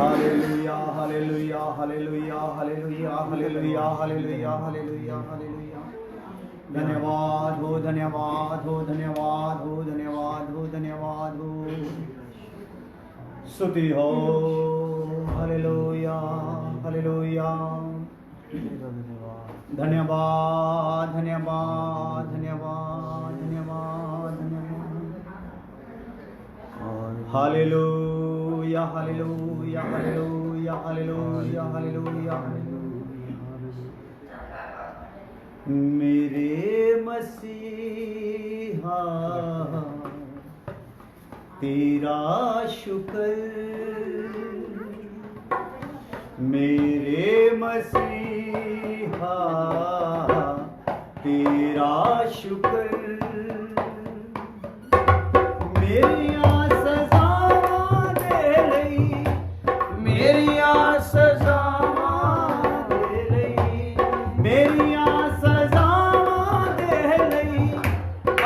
Hallelujah hallelujah hallelujah hallelujah hallelujah hallelujah hallelujah hallelujah. धन्यवाद हो धन्यवाद हो धन्यवाद हो धन्यवाद हो धन्यवाद हो। स्तुति हो हालेलुया हालेलुया। धन्यवाद धन्यवाद धन्यवाद धन्यवाद धन्यवाद। Hallelujah hallelujah hallelujah hallelujah hallelujah. मेरे मसीहा तेरा शुक्र, मेरे मसीहा तेरा शुक्र। मेरिया सजावां दे लई, मेरिया सजावां दे लई, मेरिया सजावां दे लई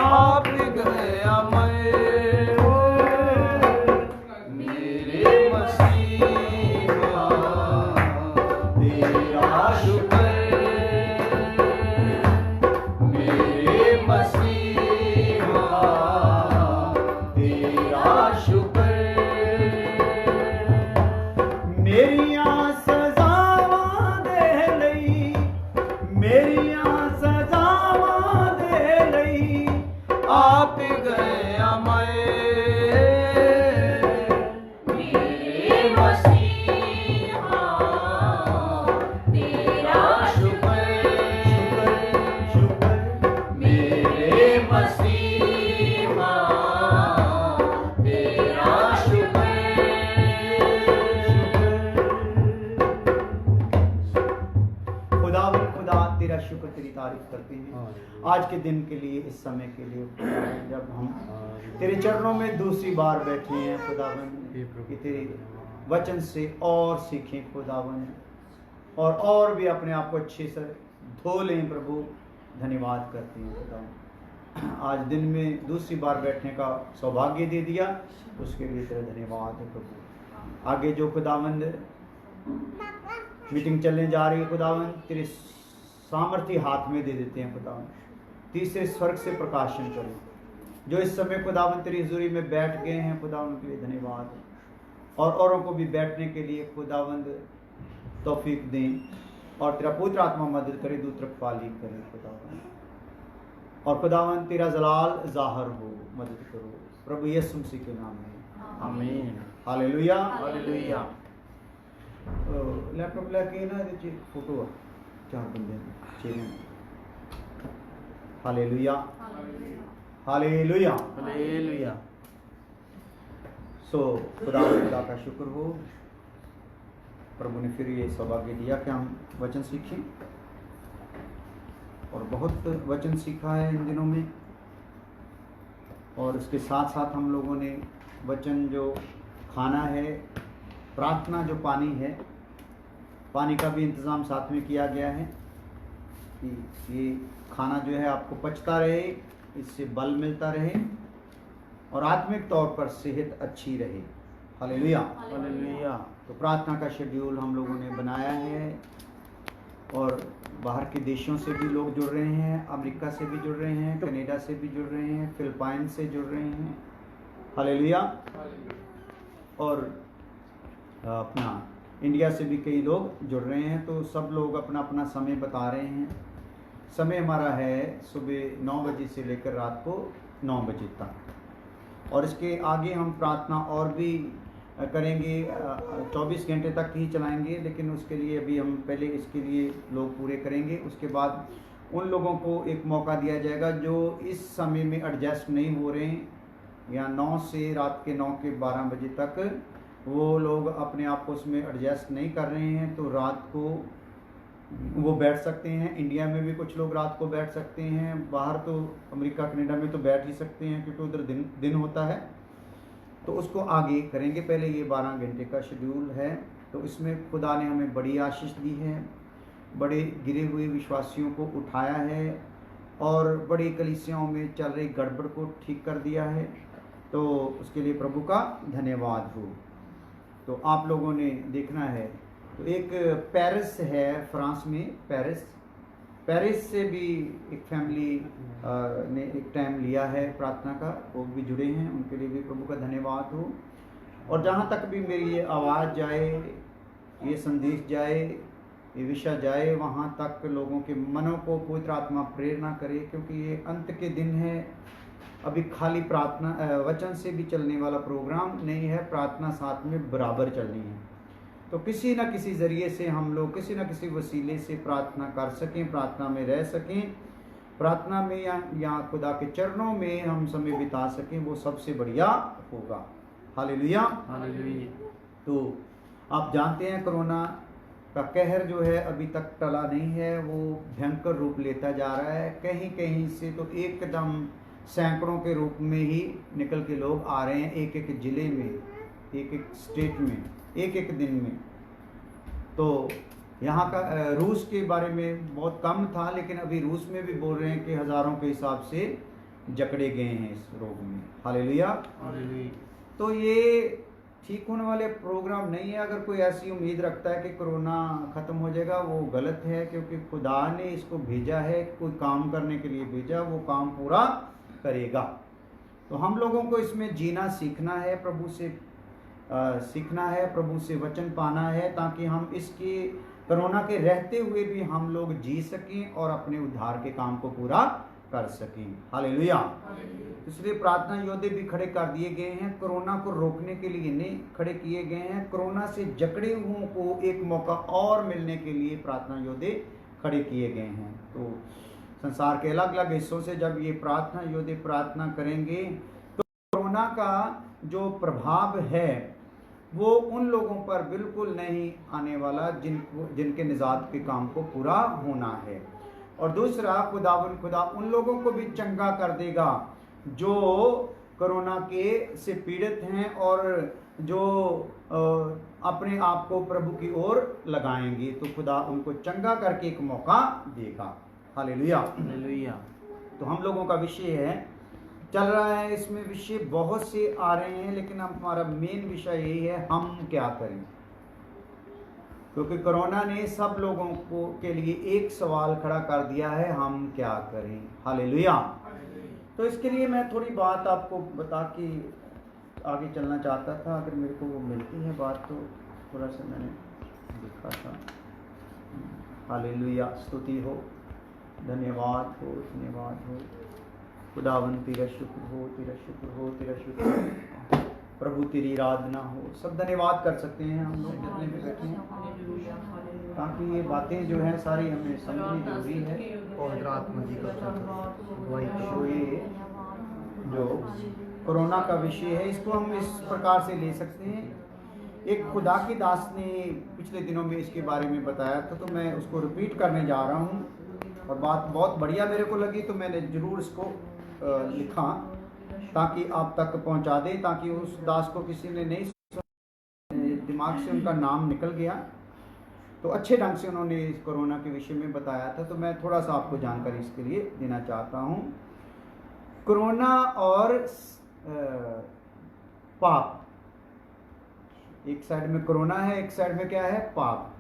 आप गया मैं। मेरे मसीहा तेरा शुक्र, मेरे मसीहा तेरा शुक्र। मेरिया सजावां दे लई, मेरिया सजावां दे लई आप गया मैं। मेरे मसीहा तेरा शुक्र, शुक्र मेरे मसीहा तेरा शुक्र। खुदा तेरा शुक्र, तेरी तारीफ करते हैं आज के दिन के लिए, इस समय के लिए जब हम तेरे चरणों में दूसरी बार बैठे हैं खुदावन, कि तेरे वचन से और सीखें खुदावन, और भी अपने आप को अच्छे से धो लें प्रभु। धन्यवाद करते हैं खुदावन, आज दिन में दूसरी बार बैठने का सौभाग्य दे दिया, उसके लिए तेरा धन्यवाद है प्रभु। आगे जो खुदावंद मीटिंग चलने जा रही है खुदावन, तेरे सामर्थ्य हाथ में दे देते हैं खुदावन। तीसरे स्वर्ग से प्रकाशन करें। जो इस समय खुदावन तेरी हुजूरी में बैठ गए हैं खुदावन, के लिए धन्यवाद, और औरों को भी बैठने के लिए खुदावंद तौफीक दें, और तेरा पवित्र आत्मा मदद करे, दूत रखवाली करे खुदावन, और खुदावन तेरा जलाल जाहिर हो, मदद करो प्रभु यीशु मसीह के नाम में, आमीन। Hallelujah hallelujah. लैपटॉप लेके ना फोटो चार बंदे चेहरे। Hallelujah hallelujah hallelujah. सो खुदा का शुक्र हो, प्रभु ने फिर ये सौभाग्य दिया कि हम वचन सीखें, और बहुत वचन सीखा है इन दिनों में, और इसके साथ साथ हम लोगों ने वचन जो खाना है, प्रार्थना जो पानी है, पानी का भी इंतज़ाम साथ में किया गया है कि ये खाना जो है आपको पचता रहे, इससे बल मिलता रहे, और आत्मिक तौर पर सेहत अच्छी रहे। Hallelujah hallelujah. तो प्रार्थना का शेड्यूल हम लोगों ने बनाया है, और बाहर के देशों से भी लोग जुड़ रहे हैं, अमेरिका से भी जुड़ रहे हैं, कनाडा से भी जुड़ रहे हैं, फिलिपाइन से जुड़ रहे हैं। हालेलुया। और अपना इंडिया से भी कई लोग जुड़ रहे हैं, तो सब लोग अपना अपना समय बता रहे हैं। समय हमारा है सुबह 9 बजे से लेकर रात को 9 बजे तक, और इसके आगे हम प्रार्थना और भी करेंगे, 24 घंटे तक ही चलाएंगे, लेकिन उसके लिए अभी हम पहले इसके लिए लोग पूरे करेंगे। उसके बाद उन लोगों को एक मौका दिया जाएगा जो इस समय में एडजस्ट नहीं हो रहे हैं, या 9 से रात के 9 के 12 बजे तक वो लोग अपने आप को उसमें एडजस्ट नहीं कर रहे हैं, तो रात को वो बैठ सकते हैं। इंडिया में भी कुछ लोग रात को बैठ सकते हैं, बाहर तो अमेरिका कनाडा में तो बैठ ही सकते हैं, क्योंकि उधर दिन होता है। तो उसको आगे करेंगे, पहले ये 12 घंटे का शेड्यूल है। तो इसमें खुदा ने हमें बड़ी आशीष दी है, बड़े गिरे हुए विश्वासियों को उठाया है, और बड़ी कलीसियाओं में चल रही गड़बड़ को ठीक कर दिया है। तो उसके लिए प्रभु का धन्यवाद हो। तो आप लोगों ने देखना है। तो एक पेरिस है फ्रांस में, पेरिस से भी एक फैमिली ने एक टाइम लिया है प्रार्थना का, वो भी जुड़े हैं, उनके लिए भी प्रभु का धन्यवाद हो। और जहाँ तक भी मेरी ये आवाज़ जाए, ये संदेश जाए, ये विषय जाए, वहाँ तक लोगों के मनों को पवित्र आत्मा प्रेरणा करे, क्योंकि ये अंत के दिन है। अभी खाली प्रार्थना वचन से भी चलने वाला प्रोग्राम नहीं है, प्रार्थना साथ में बराबर चलनी है। तो किसी न किसी ज़रिए से हम लोग किसी न किसी वसीले से प्रार्थना कर सकें, प्रार्थना में रह सकें, प्रार्थना में या खुदा के चरणों में हम समय बिता सकें, वो सबसे बढ़िया होगा। Hallelujah, hallelujah. तो आप जानते हैं कोरोना का कहर जो है अभी तक टला नहीं है, वो भयंकर रूप लेता जा रहा है। कहीं कहीं से तो एकदम सैकड़ों के रूप में ही निकल के लोग आ रहे हैं, एक एक ज़िले में, एक एक स्टेट में, एक एक दिन में। तो यहाँ का रूस के बारे में बहुत कम था, लेकिन अभी रूस में भी बोल रहे हैं कि हज़ारों के हिसाब से जकड़े गए हैं इस रोग में। हालेलुया। तो ये ठीक होने वाले प्रोग्राम नहीं है। अगर कोई ऐसी उम्मीद रखता है कि कोरोना ख़त्म हो जाएगा, वो गलत है, क्योंकि खुदा ने इसको भेजा है, कोई काम करने के लिए भेजा, वो काम पूरा करेगा। तो हम लोगों को इसमें जीना सीखना है, प्रभु से सीखना है, प्रभु से वचन पाना है, ताकि हम इसके कोरोना के रहते हुए भी हम लोग जी सकें और अपने उद्धार के काम को पूरा कर सकें। हालेलुया। इसलिए प्रार्थना योद्धे भी खड़े कर दिए गए हैं, कोरोना को रोकने के लिए नहीं खड़े किए गए हैं, कोरोना से जकड़े हुओं को एक मौका और मिलने के लिए प्रार्थना योद्धे खड़े किए गए हैं। तो संसार के अलग अलग हिस्सों से जब ये प्रार्थना योद्धे प्रार्थना करेंगे, तो कोरोना का जो प्रभाव है वो उन लोगों पर बिल्कुल नहीं आने वाला जिनके निजात के काम को पूरा होना है। और दूसरा, खुदा उन लोगों को भी चंगा कर देगा जो कोरोना के से पीड़ित हैं और जो अपने आप को प्रभु की ओर लगाएंगे, तो खुदा उनको चंगा करके एक मौका देगा। Hallelujah, hallelujah. तो हम लोगों का विषय है, चल रहा है, इसमें विषय बहुत से आ रहे हैं, लेकिन हमारा मेन विषय यही है, हम क्या करें। क्योंकि कोरोना ने सब लोगों को के लिए एक सवाल खड़ा कर दिया है, हम क्या करें। हालेलुया। तो इसके लिए मैं थोड़ी बात आपको बता के आगे चलना चाहता था। अगर मेरे को वो मिलती है बात, तो थोड़ा सा मैंने लिखा था। हालेलुया, स्तुति हो, धन्यवाद हो, धन्यवाद हो खुदावन, तेरा शुक्र हो, तेरा शुक्र हो, तेरा शुक्र हो प्रभु, तेरी आराधना हो। सब धन्यवाद कर सकते हैं हम लोग जितने भी बैठे हैं, ताकि ये बातें जो हैं सारी हमें समझनी जरूरी है। और आत्मा जी का तो ये जो कोरोना का विषय है, इसको हम इस प्रकार से ले सकते हैं। एक खुदा की दास ने पिछले दिनों में इसके बारे में बताया था, तो मैं उसको रिपीट करने जा रहा हूँ, और बात बहुत बढ़िया मेरे को लगी, तो मैंने ज़रूर इसको लिखा ताकि आप तक पहुंचा दे, ताकि उस दास को किसी ने नहीं दिमाग से उनका नाम निकल गया। तो अच्छे ढंग से उन्होंने इस कोरोना के विषय में बताया था, तो मैं थोड़ा सा आपको जानकारी इसके लिए देना चाहता हूँ। कोरोना और पाप, एक साइड में कोरोना है, एक साइड में क्या है, पाप।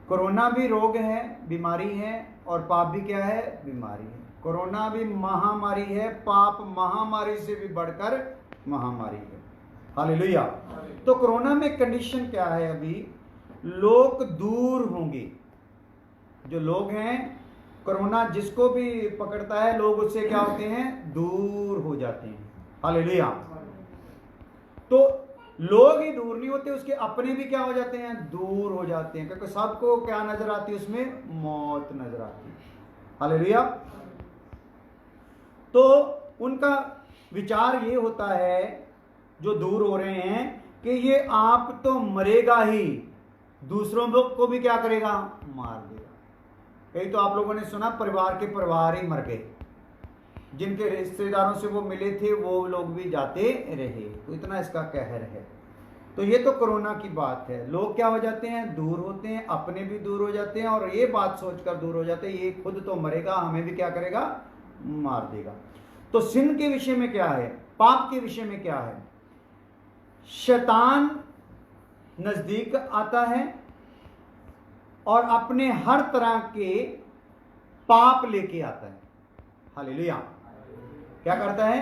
कोरोना भी रोग है, बीमारी है, और पाप भी क्या है, बीमारी है। कोरोना भी महामारी है, पाप महामारी से भी बढ़कर महामारी है। हालेलुया। तो कोरोना में कंडीशन क्या है, अभी लोग दूर होंगे। जो लोग हैं, कोरोना जिसको भी पकड़ता है, लोग उससे क्या होते हैं, दूर हो जाते हैं। हालेलुया। तो लोग ही दूर नहीं होते, उसके अपने भी क्या हो जाते हैं, दूर हो जाते हैं, क्योंकि सबको क्या नजर आती है, उसमें मौत नजर आती है। हालेलुया। तो उनका विचार ये होता है, जो दूर हो रहे हैं, कि ये आप तो मरेगा ही, दूसरों को भी क्या करेगा, मार देगा। कई तो आप लोगों ने सुना, परिवार के परिवार ही मर गए, जिनके रिश्तेदारों से वो मिले थे वो लोग भी जाते रहे। तो इतना इसका कहर है। तो ये तो कोरोना की बात है। लोग क्या हो जाते हैं, दूर होते हैं, अपने भी दूर हो जाते हैं, और ये बात सोचकर दूर हो जाते हैं, ये खुद तो मरेगा, हमें भी क्या करेगा, मार देगा। तो सिन के विषय में क्या है, पाप के विषय में क्या है, शैतान नजदीक आता है और अपने हर तरह के पाप लेके आता है। हालेलुया। क्या करता है?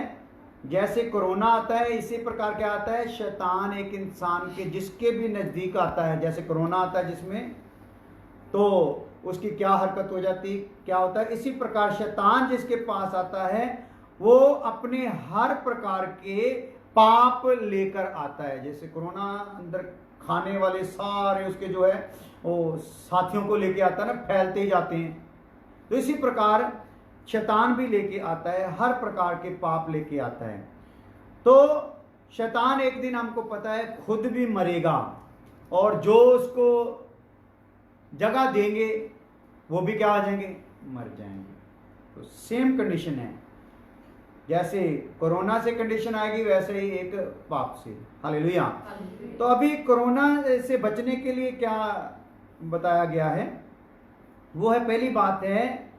जैसे कोरोना आता है इसी प्रकार क्या आता है, शैतान एक इंसान के जिसके भी नजदीक आता है, जैसे कोरोना आता है जिसमें, तो उसकी क्या हरकत हो जाती, क्या होता है, इसी प्रकार शैतान जिसके पास आता है वो अपने हर प्रकार के पाप लेकर आता है। जैसे कोरोना अंदर खाने वाले सारे उसके जो है वो साथियों को लेके आता है ना, फैलते ही जाते हैं। तो इसी प्रकार शैतान भी लेके आता है, हर प्रकार के पाप लेके आता है। तो शैतान एक दिन हमको पता है खुद भी मरेगा और जो उसको जगह देंगे वो भी क्या हो जाएंगे, मर जाएंगे। तो सेम कंडीशन है, जैसे कोरोना से कंडीशन आएगी वैसे ही एक पाप से। हालेलुया। तो अभी कोरोना से बचने के लिए क्या बताया गया है, वो है, पहली बात है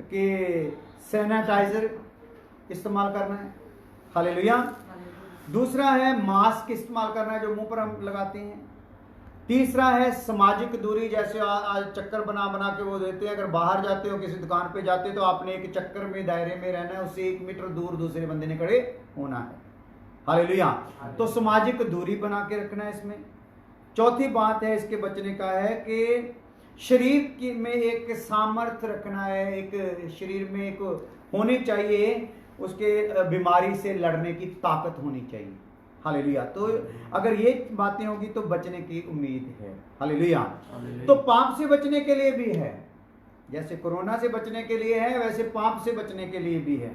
कि सैनिटाइजर इस्तेमाल करना है। हालेलुया। दूसरा है मास्क इस्तेमाल करना है जो मुंह पर हम लगाते हैं। तीसरा है सामाजिक दूरी, जैसे आज चक्कर बना बना के वो देते हैं, अगर बाहर जाते हो किसी दुकान पे जाते हो तो आपने एक चक्कर में दायरे में रहना है, उससे 1 मीटर दूर दूसरे बंदे ने खड़े होना है। हालेलुया। तो सामाजिक दूरी बना के रखना है इसमें। चौथी बात है इसके बचने का है कि शरीर की में एक सामर्थ्य रखना है, एक शरीर में एक होनी चाहिए, उसके बीमारी से लड़ने की ताकत होनी चाहिए। हालेलुया। तो अगर ये बातें होगी तो बचने की उम्मीद है। हालेलुया। तो पाप से बचने के लिए भी है, जैसे कोरोना से बचने के लिए है वैसे पाप से बचने के लिए भी है।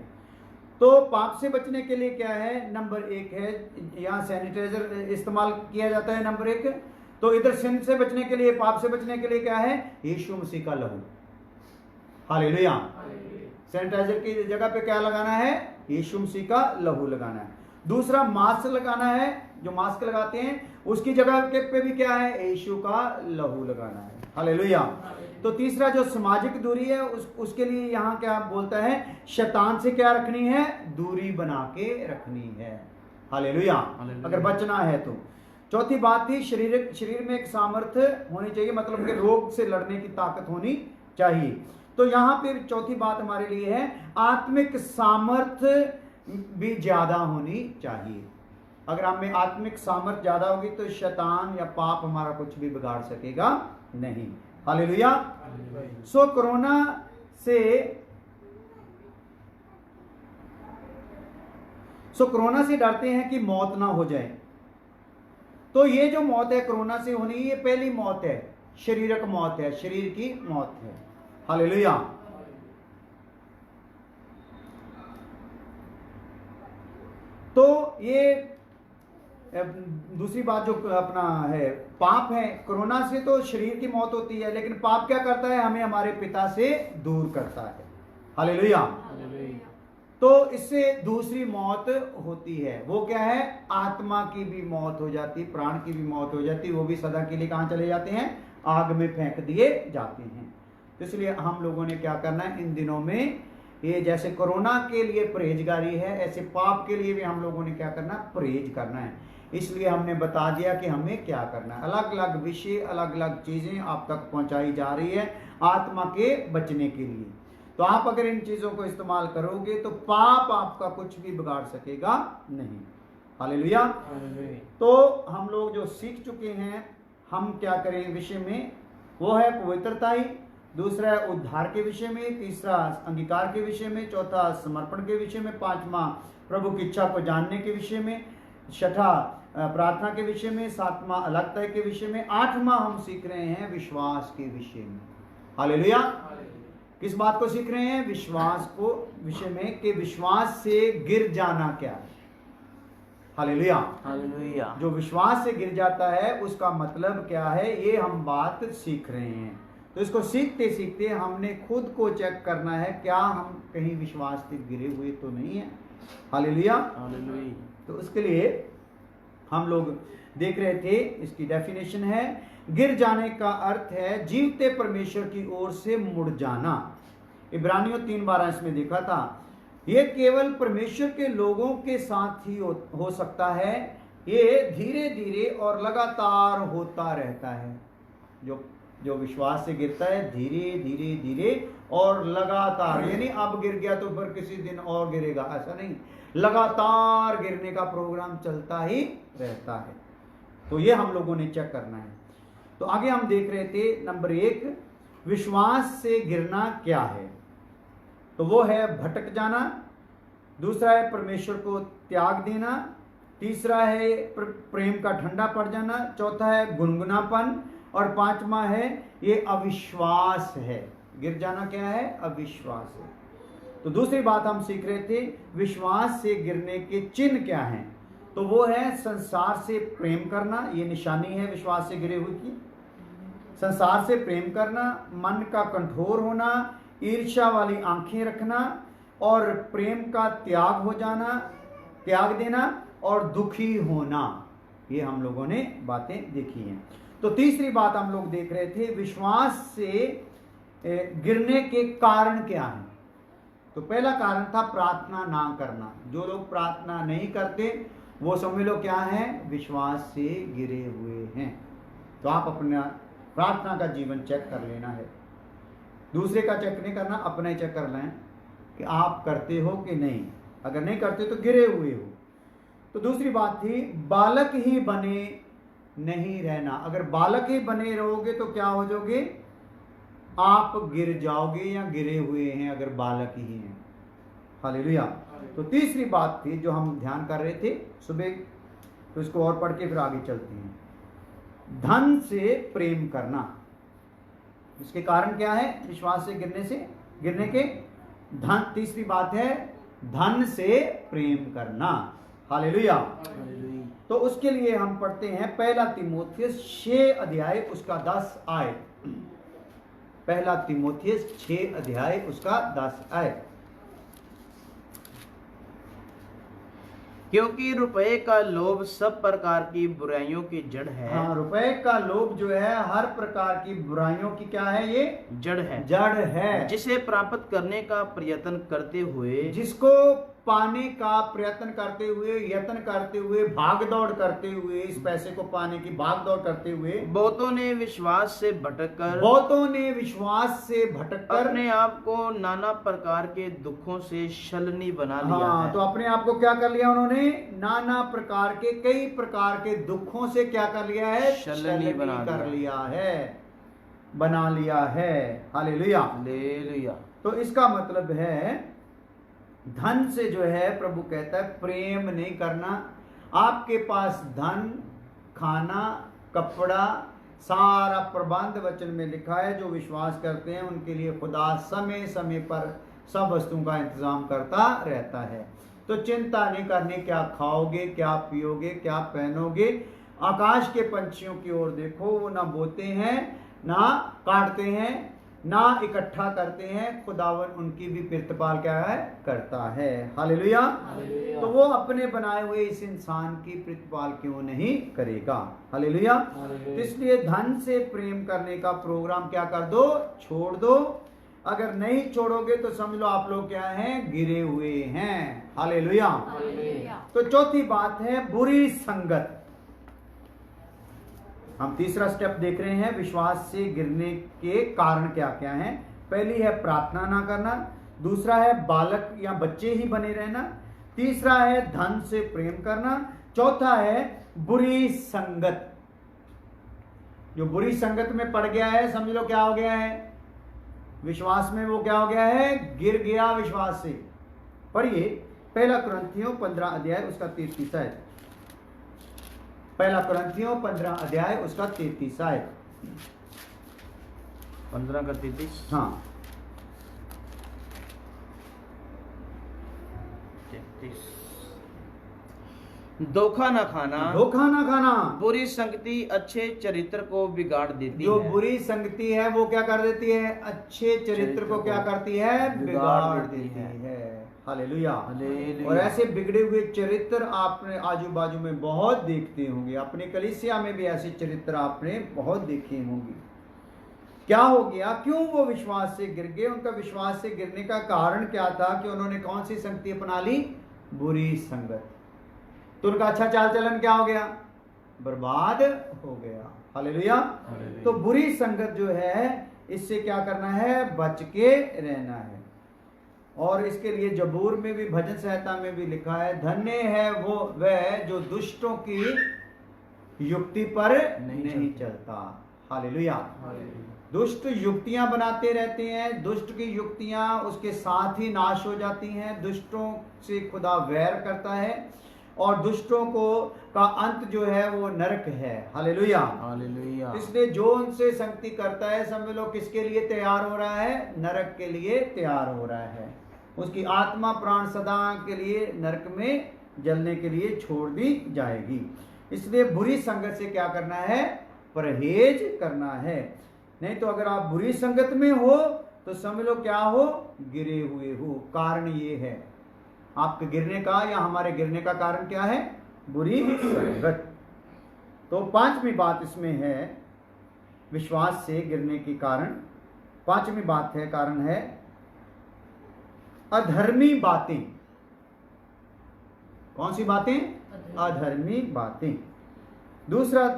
तो पाप से बचने के लिए क्या है, नंबर 1 है, यहाँ सैनिटाइजर इस्तेमाल किया जाता है, नंबर 1। तो इधर सिंह से बचने के लिए, पाप से बचने के लिए क्या है, यीशु मसीह का लहू। हालेलुया। सैनिटाइजर की जगह पे क्या लगाना है, यीशु मसीह का लहू लगाना है। दूसरा मास्क लगाना है, जो मास्क लगाते हैं उसकी जगह के पे भी क्या है, यीशु का लहू लगाना है। हालेलुया। तो तीसरा जो सामाजिक दूरी है उसके लिए यहाँ क्या बोलता है, शैतान से क्या रखनी है, दूरी बना के रखनी है। हालेलुया। अगर बचना है तो। चौथी बात थी शरीर में एक सामर्थ्य होनी चाहिए, मतलब कि रोग से लड़ने की ताकत होनी चाहिए। तो यहाँ पे चौथी बात हमारे लिए है आत्मिक सामर्थ्य भी ज्यादा होनी चाहिए। अगर हम में आत्मिक सामर्थ्य ज्यादा होगी तो शैतान या पाप हमारा कुछ भी बिगाड़ सकेगा नहीं। हालेलुया। सो कोरोना से डरते हैं कि मौत ना हो जाए। तो ये जो मौत है कोरोना से होनी, ये पहली मौत है, शारीरिक मौत है, शरीर की मौत है। हालेलुया। तो ये दूसरी बात जो अपना है पाप है, कोरोना से तो शरीर की मौत होती है, लेकिन पाप क्या करता है, हमें हमारे पिता से दूर करता है। हालेलुया। तो इससे दूसरी मौत होती है, वो क्या है, आत्मा की भी मौत हो जाती, प्राण की भी मौत हो जाती, वो भी सदा के लिए कहां चले जाते हैं, आग में फेंक दिए जाते हैं। तो इसलिए हम लोगों ने क्या करना है इन दिनों में, ये जैसे कोरोना के लिए परहेजगारी है, ऐसे पाप के लिए भी हम लोगों ने क्या करना, परहेज करना है। इसलिए हमने बता दिया कि हमें क्या करना है। अलग अलग विषय, अलग अलग चीजें आप तक पहुंचाई जा रही है आत्मा के बचने के लिए। तो आप अगर इन चीजों को इस्तेमाल करोगे तो पाप आपका कुछ भी बिगाड़ सकेगा नहीं। हालेलुया। तो हम लोग जो सीख चुके हैं, हम क्या करें विषय में, वो है पवित्रता ही, दूसरा है उद्धार के विषय में, तीसरा अंगीकार के विषय में, चौथा समर्पण के विषय में, पांचवा प्रभु की इच्छा को जानने के विषय में, छठा प्रार्थना के विषय में, सातवां अलगता के विषय में, आठवां हम सीख रहे हैं विश्वास के विषय में। हालेलुया। किस बात को सीख रहे हैं, विश्वास को विषय में, कि विश्वास से गिर जाना क्या है। हालेलुया। हालेलुया। जो विश्वास से गिर जाता है उसका मतलब क्या है, ये हम बात सीख रहे हैं। तो इसको सीखते सीखते हमने खुद को चेक करना है, क्या हम कहीं विश्वास से गिरे हुए तो नहीं है। हालेलुया। तो उसके लिए हम लोग देख रहे थे, इसकी डेफिनेशन है, गिर जाने का अर्थ है जीवते परमेश्वर की ओर से मुड़ जाना। इब्रानियों 3:12 इसमें देखा था। यह केवल परमेश्वर के लोगों के साथ ही हो सकता है ये धीरे धीरे और लगातार होता रहता है। जो विश्वास से गिरता है धीरे धीरे धीरे और लगातार, यानी अब गिर गया तो फिर किसी दिन और गिरेगा, ऐसा नहीं, लगातार गिरने का प्रोग्राम चलता ही रहता है। तो ये हम लोगों ने चेक करना है। तो आगे हम देख रहे थे नंबर 1, विश्वास से गिरना क्या है। तो वो है भटक जाना, दूसरा है परमेश्वर को त्याग देना, तीसरा है प्रेम का ठंडा पड़ जाना, चौथा है गुनगुनापन, और पांचवा है ये अविश्वास है। गिर जाना क्या है? अविश्वास है। तो दूसरी बात हम सीख रहे थे, विश्वास से गिरने के चिन्ह क्या हैं। तो वो है संसार से प्रेम करना, ये निशानी है विश्वास से गिरे हुए की। संसार से प्रेम करना, मन का कठोर होना, ईर्ष्या वाली आंखें रखना, और प्रेम का त्याग हो जाना, त्याग देना, और दुखी होना। ये हम लोगों ने बातें देखी हैं। तो तीसरी बात हम लोग देख रहे थे, विश्वास से गिरने के कारण क्या हैं। तो पहला कारण था प्रार्थना ना करना। जो लोग प्रार्थना नहीं करते वो समझ लो क्या है, विश्वास से गिरे हुए हैं। तो आप अपना प्रार्थना का जीवन चेक कर लेना है। दूसरे का चेक नहीं करना, अपना ही चेक कर लें कि आप करते हो कि नहीं। अगर नहीं करते तो गिरे हुए हो। तो दूसरी बात थी, बालक ही बने नहीं रहना। अगर बालक ही बने रहोगे तो क्या हो जाओगे, आप गिर जाओगे या गिरे हुए हैं अगर बालक ही हैं। हालेलुया। तो तीसरी बात थी जो हम ध्यान कर रहे थे सुबह, तो इसको और पढ़ के फिर आगे चलते हैं। धन से प्रेम करना, इसके कारण क्या है, विश्वास से गिरने के धन। तीसरी बात है धन से प्रेम करना। हालेलुया। तो उसके लिए हम पढ़ते हैं 1 तीमुथियुस 6 अध्याय उसका 10 आयत। 1 तीमुथियुस 6 अध्याय उसका 10 आयत। क्योंकि रुपए का लोभ सब प्रकार की बुराइयों की जड़ है। हाँ, रुपए का लोभ जो है हर प्रकार की बुराइयों की क्या है, ये जड़ है। जड़ है। जिसे प्राप्त करने का प्रयत्न करते हुए, जिसको पाने का प्रयत्न करते हुए, यत्न करते हुए, भाग दौड़ करते हुए, इस पैसे को पाने की भाग दौड़ करते हुए बहुतों ने विश्वास से भटककर अपने आप को नाना प्रकार के दुखों से छलनी बना लिया है। तो अपने आप को क्या कर लिया उन्होंने, नाना प्रकार के, कई प्रकार के दुखों से क्या कर लिया है, छलनी बना लिया है। हालेलुया। हालेलुया। तो इसका मतलब है धन से जो है प्रभु कहता है प्रेम नहीं करना। आपके पास धन, खाना, कपड़ा, सारा प्रबंध वचन में लिखा है। जो विश्वास करते हैं उनके लिए खुदा समय समय पर सब वस्तुओं का इंतजाम करता रहता है। तो चिंता नहीं करनी क्या खाओगे, क्या पियोगे, क्या पहनोगे। आकाश के पंछियों की ओर देखो, वो ना बोते हैं, ना काटते हैं, ना इकट्ठा करते हैं, खुदावन उनकी भी प्रतिपाल क्या है, करता है। हालेलुया। तो वो अपने बनाए हुए इस इंसान की प्रतिपाल क्यों नहीं करेगा। हालेलुया। तो इसलिए धन से प्रेम करने का प्रोग्राम क्या कर दो, छोड़ दो। अगर नहीं छोड़ोगे तो समझ लो आप लोग क्या हैं, गिरे हुए हैं। हालेलुया। तो चौथी बात है बुरी संगत। हम तीसरा स्टेप देख रहे हैं, विश्वास से गिरने के कारण क्या क्या हैं। पहली है प्रार्थना ना करना, दूसरा है बालक या बच्चे ही बने रहना, तीसरा है धन से प्रेम करना, चौथा है बुरी संगत। जो बुरी संगत में पड़ गया है समझ लो क्या हो गया है, विश्वास में वो क्या हो गया है, गिर गया विश्वास से। पढ़िए 1 कुरिन्थियों 15 अध्याय उसका 33 आयत। 1 कुरिन्थियों 15 अध्याय उसका 33 आयत। 15 का 33। हाँ 33। धोखा न खाना, धोखा ना खाना। बुरी संगति अच्छे चरित्र को बिगाड़ देती जो है। बुरी संगति है वो क्या कर देती है, अच्छे चरित्र को क्या करती है, बिगाड़ देती है। हालेलुया। और ऐसे बिगड़े हुए चरित्र आपने आजू बाजू में बहुत देखते होंगे, अपने कलीसिया में भी ऐसे चरित्र आपने बहुत देखे होंगे। क्या हो गया, क्यों वो विश्वास से गिर गए, उनका विश्वास से गिरने का कारण क्या था कि उन्होंने कौन सी संगति अपना ली, बुरी संगत। तो उनका अच्छा चाल चलन क्या हो गया? बर्बाद हो गया। हालेलुया। तो बुरी संगत जो है इससे क्या करना है? बच के रहना है। और इसके लिए जबूर में भी, भजन संहिता में भी लिखा है, धन्य है वो वह जो दुष्टों की युक्ति पर नहीं चलता। हालेलुया। दुष्ट युक्तियां बनाते रहते हैं, दुष्ट की युक्तियां उसके साथ ही नाश हो जाती हैं। दुष्टों से खुदा वैर करता है और दुष्टों को का अंत जो है वो नरक है। हालेलुया। हालेलुया। इसलिए जो उनसे संगति करता है, समझ लो किसके लिए तैयार हो रहा है? नरक के लिए तैयार हो रहा है। उसकी आत्मा प्राण सदा के लिए नरक में जलने के लिए छोड़ दी जाएगी। इसलिए बुरी संगत से क्या करना है? परहेज करना है। नहीं तो अगर आप बुरी संगत में हो तो समझ लो क्या हो? गिरे हुए हो। कारण ये है आपके गिरने का, या हमारे गिरने का कारण क्या है? बुरी संगत। तो पांचवी बात इसमें है विश्वास से गिरने की कारण। पांचवी बात है, कारण है अधर्मी बातें। कौन सी बातें? अधर्मी बातें। दूसरा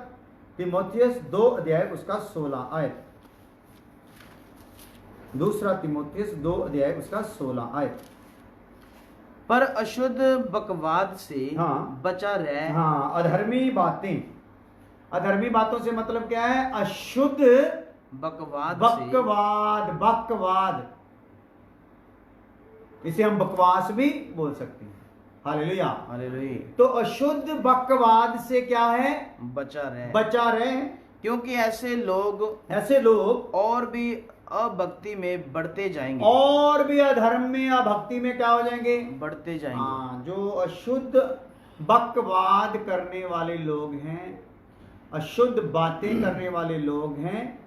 तीमुथियुस 2 अध्याय उसका 16 आयत। दूसरा तीमुथियुस 2 अध्याय उसका 16 आयत। पर अशुद्ध बकवाद से हाँ। बचा रहे। हाँ, अधर्मी बातें। अधर्मी बातों से मतलब क्या है? अशुद्ध बकवाद बकवाद। इसे हम बकवास भी बोल सकते हैं। हालेलुया। हालेलुया। तो अशुद्ध बकवाद से क्या है? बचा रहे। क्योंकि ऐसे लोग और भी अभक्ति में बढ़ते जाएंगे। और भी अधर्म में, अभक्ति में क्या हो जाएंगे? बढ़ते जाएंगे। हाँ, जो अशुद्ध बकवाद करने वाले लोग हैं, अशुद्ध बातें करने वाले लोग हैं,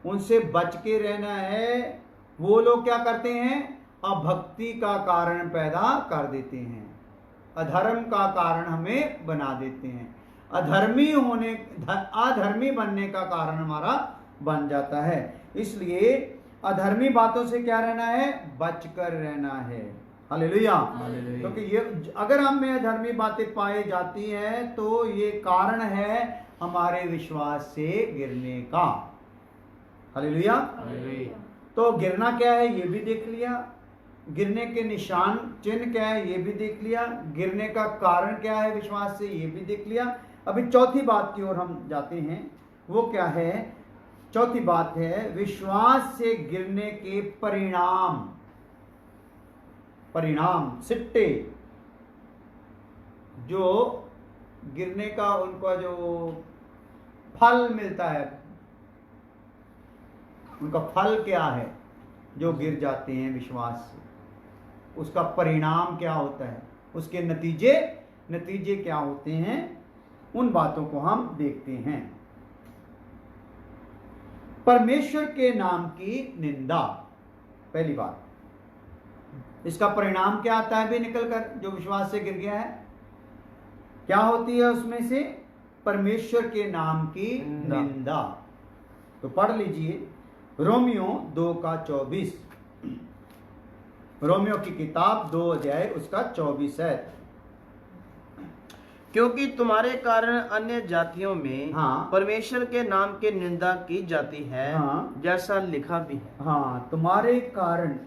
उनसे बच के रहना है। वो लोग क्या करते हैं? अभक्ति का कारण पैदा कर देते हैं, अधर्म का कारण हमें बना देते हैं। अधर्मी बनने का कारण हमारा बन जाता है। इसलिए अधर्मी बातों से क्या रहना है? बचकर रहना है। हालेलुया। क्योंकि ये अगर हम में अधर्मी बातें पाई जाती हैं तो ये कारण है हमारे विश्वास से गिरने का। हालेलुया। तो गिरना क्या है ये भी देख लिया, गिरने के निशान चिन्ह क्या है ये भी देख लिया, गिरने का कारण क्या है विश्वास से ये भी देख लिया। अभी चौथी बात की ओर हम जाते हैं। वो क्या है? चौथी बात है विश्वास से गिरने के परिणाम सिट्टे। जो गिरने का उनका जो फल मिलता है, उनका फल क्या है? जो गिर जाते हैं विश्वास से, उसका परिणाम क्या होता है? उसके नतीजे क्या होते हैं? उन बातों को हम देखते हैं। परमेश्वर के नाम की निंदा, पहली बात। इसका परिणाम क्या आता है भी निकल कर? जो विश्वास से गिर गया है क्या होती है उसमें से? परमेश्वर के नाम की निंदा। तो पढ़ लीजिए रोमियो 2:24। रोमियो की किताब 2 अध्याय उसका 24 है। क्योंकि तुम्हारे कारण अन्य जातियों में हाँ। परमेश्वर के नाम की निंदा की जाती है। हाँ। जैसा लिखा भी है। हाँ, तुम्हारे कारण।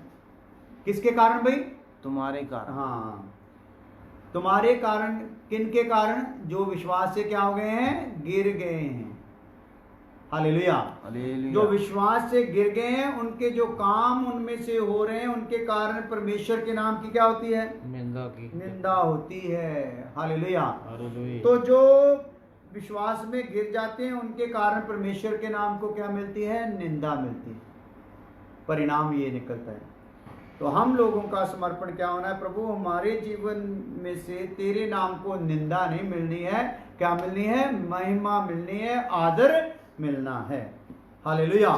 किसके कारण भाई? तुम्हारे कारण। हाँ, तुम्हारे कारण। किनके कारण? जो विश्वास से क्या हो गए हैं? गिर गए हैं। हालेलुया। जो विश्वास से गिर गए हैं, उनके जो काम उनमें से हो रहे हैं, उनके कारण परमेश्वर के नाम की क्या होती है? निंदा होती है। हालेलुया। तो जो विश्वास में गिर जाते हैं उनके कारण परमेश्वर के नाम को क्या मिलती है? निंदा मिलती है। परिणाम ये निकलता है। तो हम लोगों का समर्पण क्या होना है? प्रभु हमारे जीवन में से तेरे नाम को निंदा नहीं मिलनी है। क्या मिलनी है? महिमा मिलनी है, आदर मिलना है। हालेलुया।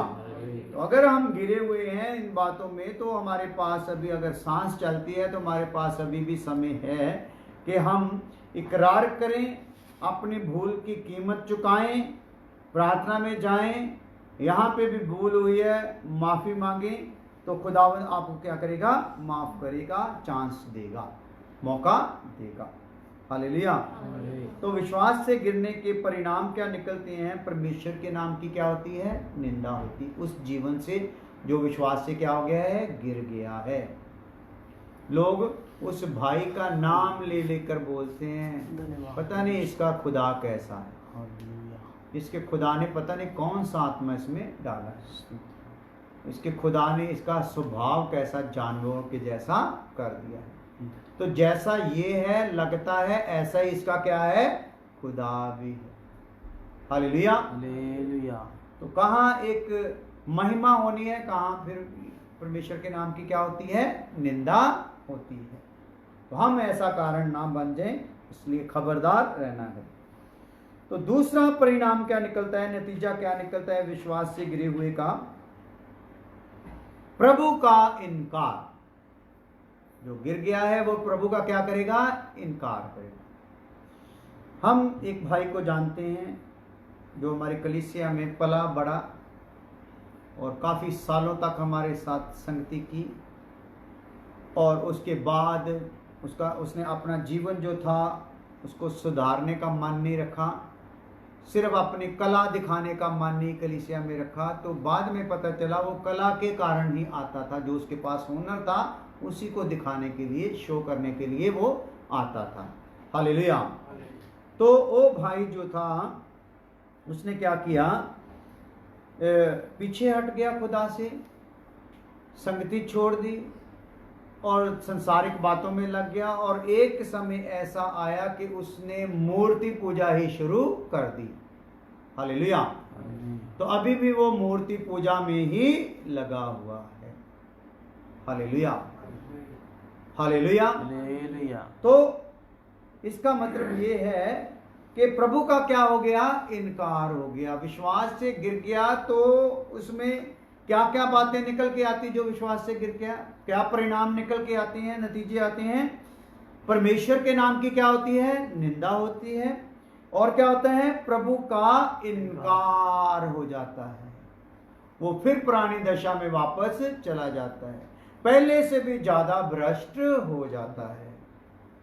तो अगर हम गिरे हुए हैं इन बातों में, तो हमारे पास अभी अगर सांस चलती है तो हमारे पास अभी भी समय है कि हम इकरार करें, अपनी भूल की कीमत चुकाएं, प्रार्थना में जाएं, यहाँ पे भी भूल हुई है माफ़ी मांगें, तो खुदावंद आपको क्या करेगा? माफ़ करेगा, चांस देगा, मौका देगा। हालेलुया। तो विश्वास से गिरने के परिणाम क्या निकलते हैं? परमेश्वर के नाम की क्या होती है? निंदा होती है। उस जीवन से जो विश्वास से क्या हो गया है? गिर गया है। लोग उस भाई का नाम ले लेकर बोलते हैं, पता नहीं इसका खुदा कैसा है, इसके खुदा ने पता नहीं कौन सा आत्मा इसमें डाला है, इसके खुदा ने इसका स्वभाव कैसा जानवरों के जैसा कर दिया है। तो जैसा ये है लगता है ऐसा ही इसका क्या है? खुदा भी है। हालेलुया। हालेलुया। तो कहाँ एक महिमा होनी है, कहाँ फिर परमेश्वर के नाम की क्या होती है? निंदा होती है। तो हम ऐसा कारण ना बन जाएं, इसलिए खबरदार रहना है। तो दूसरा परिणाम क्या निकलता है? नतीजा क्या निकलता है विश्वास से गिरे हुए का? प्रभु का इनकार। जो गिर गया है वो प्रभु का क्या करेगा? इनकार करेगा। हम एक भाई को जानते हैं जो हमारी कलीसिया में पला बड़ा और काफ़ी सालों तक हमारे साथ संगति की, और उसके बाद उसने अपना जीवन जो था उसको सुधारने का मन नहीं रखा, सिर्फ अपनी कला दिखाने का मन नहीं कलीसिया में रखा। तो बाद में पता चला वो कला के कारण ही आता था, जो उसके पास हुनर था उसी को दिखाने के लिए, शो करने के लिए वो आता था। हालेलुया। तो वो भाई जो था उसने क्या किया? पीछे हट गया खुदा से, संगति छोड़ दी और संसारिक बातों में लग गया, और एक समय ऐसा आया कि उसने मूर्ति पूजा ही शुरू कर दी। हालेलुया। तो अभी भी वो मूर्ति पूजा में ही लगा हुआ है। हालेलुया। हालेलुया। हालेलुया। तो इसका मतलब ये है कि प्रभु का क्या हो गया? इनकार हो गया। विश्वास से गिर गया तो उसमें क्या क्या बातें निकल के आती? जो विश्वास से गिर गया, क्या परिणाम निकल के आते हैं, नतीजे आते हैं? परमेश्वर के नाम की क्या होती है? निंदा होती है। और क्या होता है? प्रभु का इनकार हो जाता है। वो फिर पुरानी दशा में वापस चला जाता है, पहले से भी ज्यादा भ्रष्ट हो जाता है।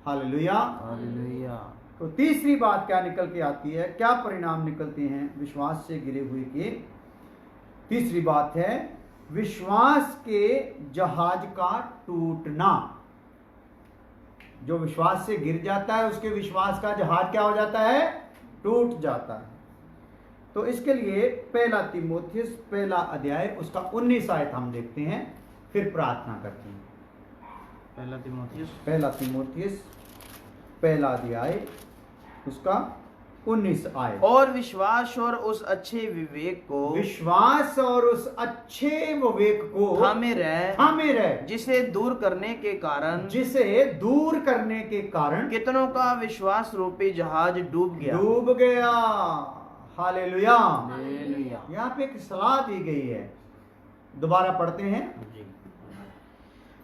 हालेलुया। हालेलुया। तो तीसरी बात क्या निकल के आती है? क्या परिणाम निकलते हैं विश्वास से गिरे हुए के? तीसरी बात है विश्वास के जहाज का टूटना। जो विश्वास से गिर जाता है उसके विश्वास का जहाज क्या हो जाता है? टूट जाता है। तो इसके लिए पहला तीमुथियुस पहला अध्याय उसका 19 आयत हम देखते हैं, फिर प्रार्थना करते हैं। पहला तीमुथियुस पहला अध्याय उसका 19 आयत। और विश्वास और उस अच्छे विवेक को, विश्वास और उस अच्छे विवेक को थामे रह, जिसे दूर करने के कारण कितनों का विश्वास रूपी जहाज डूब गया। हालेलुया। हालेलुया। यहाँ पे एक सलाह दी गई है, दोबारा पढ़ते हैं।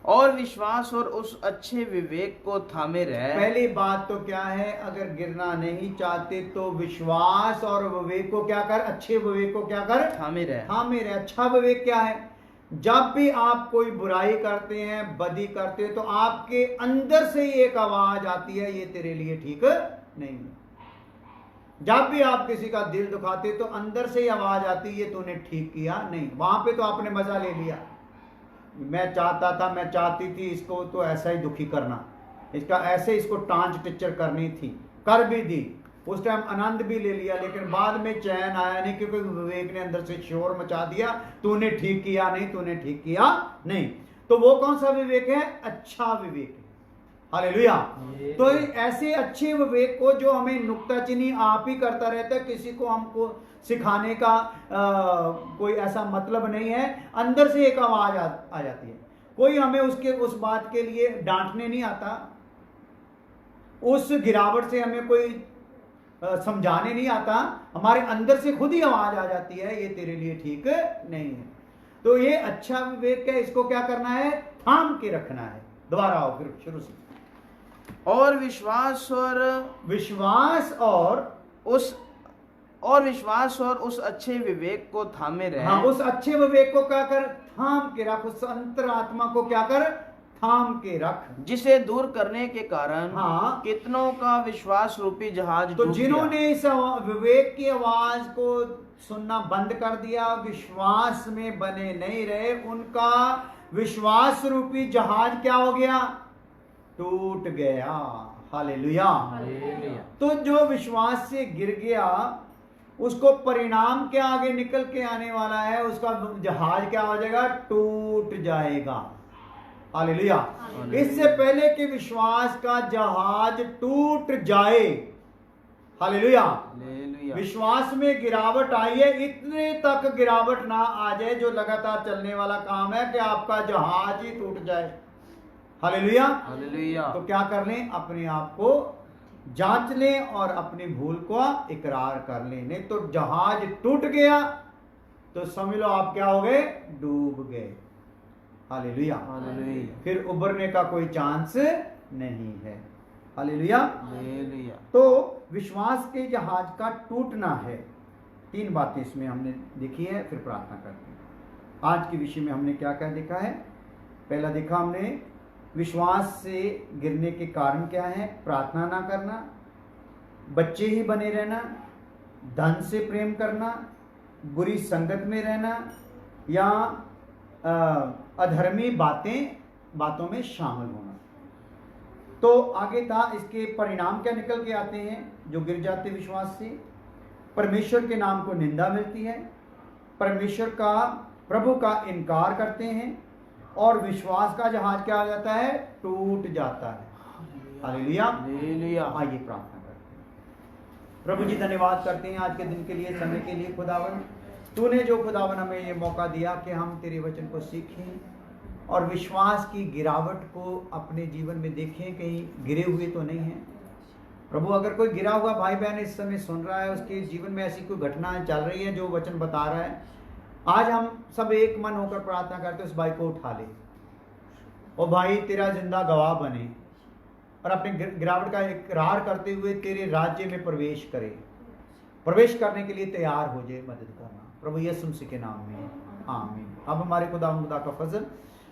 और विश्वास और उस अच्छे विवेक को थामे रह। पहली बात तो क्या है? अगर गिरना नहीं चाहते तो विश्वास और विवेक को क्या कर? अच्छे विवेक को क्या कर? थामे रह। अच्छा विवेक क्या है? जब भी आप कोई बुराई करते हैं, बदी करते हैं, तो आपके अंदर से एक आवाज आती है, ये तेरे लिए ठीक नहीं है। जब भी आप किसी का दिल दुखाते तो अंदर से ही आवाज आती है, ये तूने ठीक किया नहीं। वहां पे तो आपने मजा ले लिया, मैं चाहती थी इसको तो ऐसा ही दुखी करना, इसका ऐसे इसको टांच टिचर करनी थी, कर भी दी, उस टाइम आनंद भी ले लिया, लेकिन बाद में चैन आया नहीं, क्योंकि विवेक ने अंदर से शोर मचा दिया, तूने ठीक किया नहीं। तो वो कौन सा विवेक है? अच्छा विवेक है। हालेलुया। तो ऐसे अच्छे विवेक को, जो हमें नुक्ताचीनी आप ही करता रहता है, किसी को हमको सिखाने का कोई ऐसा मतलब नहीं है, अंदर से एक आवाज आ जाती है। कोई हमें उस बात के लिए डांटने नहीं आता, उस गिरावट से हमें कोई समझाने नहीं आता, हमारे अंदर से खुद ही आवाज आ जाती है, ये तेरे लिए ठीक नहीं है। तो ये अच्छा विवेक है, इसको क्या करना है? थाम के रखना है। दोबारा आओ फिर शुरू से। और विश्वास और उस अच्छे विवेक को थामे रहे। हाँ, उस अच्छे विवेक को क्या कर? थाम के रख। उस अंतरात्मा को क्या कर? थाम के रख। जिसे दूर करने के कारण हाँ। कितनों का विश्वास रूपी जहाज तो डूब जिन्होंने गया। इस विवेक की आवाज को सुनना बंद कर दिया, विश्वास में बने नहीं रहे, उनका विश्वास रूपी जहाज क्या हो गया? टूट गया। हालेलुया। हालेलुया। तो जो विश्वास से गिर गया उसको परिणाम क्या आगे निकल के आने वाला है? उसका जहाज क्या हो जाएगा? टूट जाएगा। हालेलुया। इससे पहले कि विश्वास का जहाज टूट जाए, हालेलुया, हालेलुया। विश्वास में गिरावट आई है, इतने तक गिरावट ना आ जाए जो लगातार चलने वाला काम है कि आपका जहाज ही टूट जाए। हालेलुया। हालेलुया। तो क्या कर लें? अपने आप को जांच लें और अपनी भूल को इकरार कर लें। नहीं तो जहाज टूट गया तो समझ लो आप क्या हो गए? डूब गए। हालेलुया। हालेलुया। फिर उबरने का कोई चांस नहीं है। हालेलुया। हालेलुया। तो विश्वास के जहाज का टूटना है। 3 बातें इसमें हमने देखी है, फिर प्रार्थना करते हैं। आज के विषय में हमने क्या क्या देखा है? पहला देखा हमने विश्वास से गिरने के कारण क्या है? प्रार्थना ना करना, बच्चे ही बने रहना, धन से प्रेम करना, बुरी संगत में रहना, या अधर्मी बातों में शामिल होना। तो आगे था इसके परिणाम क्या निकल के आते हैं जो गिर जाते विश्वास से? परमेश्वर के नाम को निंदा मिलती है, परमेश्वर का, प्रभु का इनकार करते हैं, और विश्वास का जहाज क्या हो जाता है? टूट जाता है। हालेलुया। हालेलुया। आइए प्रार्थना करते हैं। प्रभु जी धन्यवाद करते हैं आज के दिन के लिए, समय के लिए। खुदावन, तूने जो खुदावन हमें ये मौका दिया कि हम तेरे वचन को सीखें और विश्वास की गिरावट को अपने जीवन में देखें, कहीं गिरे हुए तो नहीं हैं। प्रभु, अगर कोई गिरा हुआ भाई बहन इस समय सुन रहा है, उसके जीवन में ऐसी कोई घटना चल रही है जो वचन बता रहा है, आज हम सब एक मन होकर प्रार्थना करते उस भाई को उठा ले, और भाई तेरा जिंदा गवाह बने और अपने गिरावट का इकरार करते हुए तेरे राज्य में प्रवेश करे, प्रवेश करने के लिए तैयार हो जाए। मदद करना प्रभु यीशु मसीह के नाम में, आमीन। अब हमारे खुदा का फजल,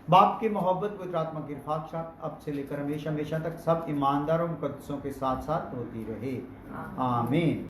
बाप की मोहब्बत, पवित्र आत्मा की रफ़ाक़त अब से लेकर हमेशा हमेशा तक सब ईमानदारों मुक़द्दसों के साथ साथ होती रहे। आमीन।